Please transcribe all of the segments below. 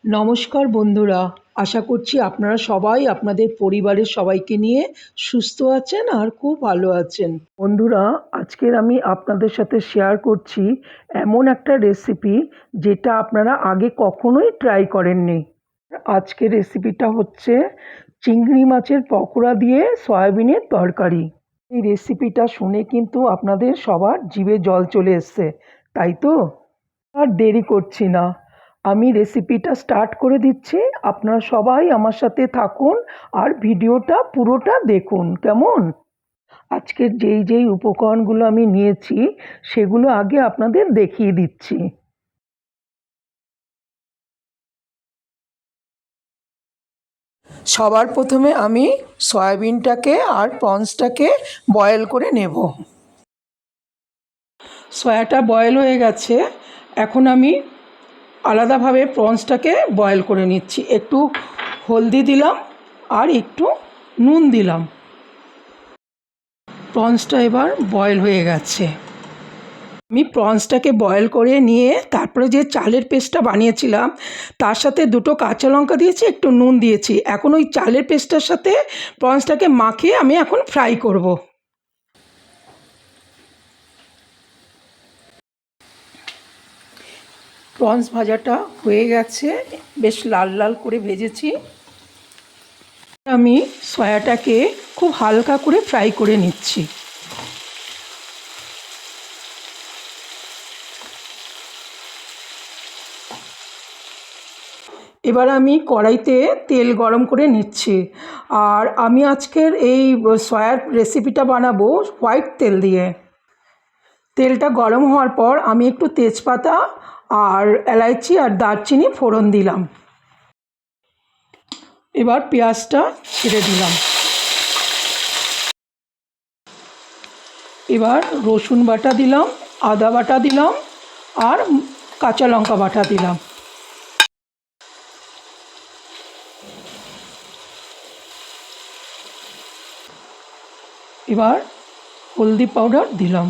নমস্কার বন্ধুরা, আশা করছি আপনারা সবাই আপনাদের পরিবারের সবাইকে নিয়ে সুস্থ আছেন আর খুব ভালো আছেন। বন্ধুরা, আজকের আমি আপনাদের সাথে শেয়ার করছি এমন একটা রেসিপি যেটা আপনারা আগে কখনোই ট্রাই করেননি। আজকের রেসিপিটা হচ্ছে চিংড়ি মাছের পকোড়া দিয়ে সয়াবিনের তরকারি। এই রেসিপিটা শুনে কিন্তু আপনাদের সবার জিভে জল চলে এসছে, তাই তো? আর দেরি করছি না, আমি রেসিপিটা স্টার্ট করে দিচ্ছি। আপনারা সবাই আমার সাথে থাকুন আর ভিডিওটা পুরোটা দেখুন, কেমন? আজকের যেই উপকরণগুলো আমি নিয়েছি সেগুলো আগে আপনাদের দেখিয়ে দিচ্ছি। সবার প্রথমে আমি সয়াবিনটাকে আর প্রনসটাকে বয়েল করে নেব। সয়াটা বয়েল হয়ে গেছে, এখন আমি আলাদাভাবে প্রনসটাকে বয়েল করে নিচ্ছি। একটু হলদি দিলাম আর একটু নুন দিলাম। প্রনসটা এবার বয়েল হয়ে গেছে। আমি প্রনসটাকে বয়েল করে নিয়ে তারপরে যে চালের পেস্টটা বানিয়েছিলাম তার সাথে দুটো কাঁচা লঙ্কা দিয়েছি, একটু নুন দিয়েছি। এখন ওই চালের পেস্টটার সাথে প্রনসটাকে মাখিয়ে আমি এখন ফ্রাই করব। প্রনস ভাজাটা হয়ে গেছে, বেশ লাল লাল করে ভেজেছি। আমি সয়াটাকে খুব হালকা করে ফ্রাই করে নিচ্ছি। এবার আমি কড়াইতে তেল গরম করে নিচ্ছি। আর আমি আজকের এই সয়ার রেসিপিটা বানাবো হোয়াইট তেল দিয়ে। তেলটা গরম হওয়ার পর আমি একটু তেজপাতা আর এলাইচি আর দারচিনি ফোড়ন দিলাম। এবার পেঁয়াজটা ছেড়ে দিলাম। এবার রসুন বাটা দিলাম, আদা বাটা দিলাম আর কাঁচা লঙ্কা বাটা দিলাম। এবার হলদি পাউডার দিলাম।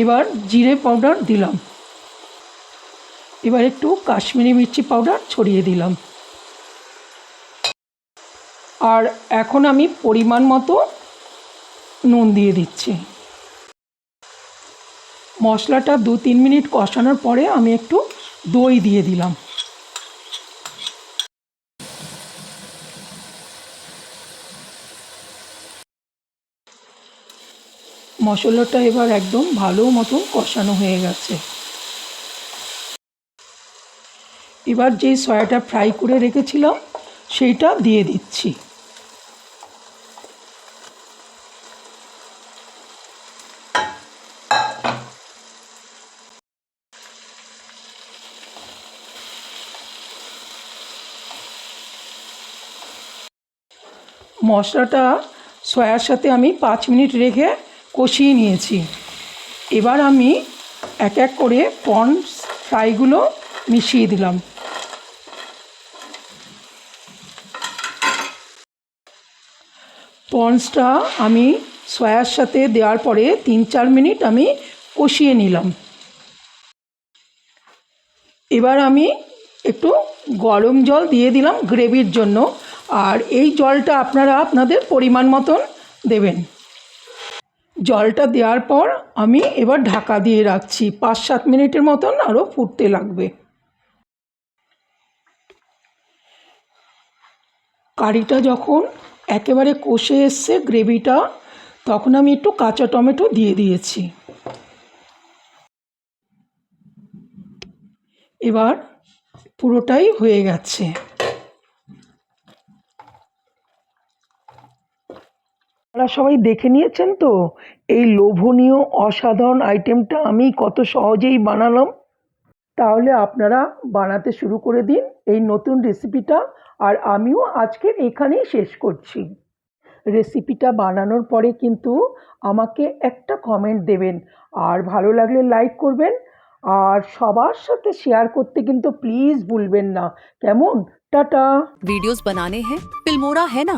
এবার জিরে পাউডার দিলাম। এবার একটু কাশ্মীরি মির্চি পাউডার ছড়িয়ে দিলাম। আর এখন আমি পরিমাণ মতো নুন দিয়ে দিচ্ছি। মশলাটা 2-3 মিনিট কষানোর পরে আমি একটু দই দিয়ে দিলাম। মশলাটা এবার একদম ভালো মতো কষানো হয়ে গেছে। এবার যেই সয়াটা ফ্রাই করে রেখেছিলাম সেইটা দিয়ে দিচ্ছি। মশলাটা সয়ার সাথে আমি 5 মিনিট রেখে কষিয়ে নিয়েছি। এবার আমি এক এক করে প্রনস ফ্রাইগুলো মিশিয়ে দিলাম। প্রনসটা আমি সয়ার সাথে দেওয়ার পরে 3-4 মিনিট আমি কষিয়ে নিলাম। এবার আমি একটু গরম জল দিয়ে দিলাম গ্রেভির জন্য। আর এই জলটা আপনারা আপনাদের পরিমাণ মতন দেবেন। জলটা দেওয়ার পর আমি এবার ঢাকা দিয়ে রাখছি। 5-7 মিনিটের মতন আরও ফুটতে লাগবে। কারিটা যখন একেবারে কষে এসছে গ্রেভিটা, তখন আমি একটু কাঁচা টমেটো দিয়ে দিয়েছি। এবার পুরোটাই হয়ে গেছে। আপনারা সবাই দেখে নিয়েছেন তো এই লোভনীয় অসাধারণ আইটেমটা আমি কত সহজেই বানালাম। তাহলে আপনারা বানাতে শুরু করে দিন এই নতুন রেসিপিটা। আর আমিও আজকের এখানেই শেষ করছি। রেসিপিটা বানানোর পরে কিন্তু আমাকে একটা কমেন্ট দেবেন, আর ভালো লাগলে লাইক করবেন, আর সবার সাথে শেয়ার করতে কিন্তু প্লিজ ভুলবেন না, কেমন? টাটা। वीडियोस बनाने हैं फिल्मोरा है ना।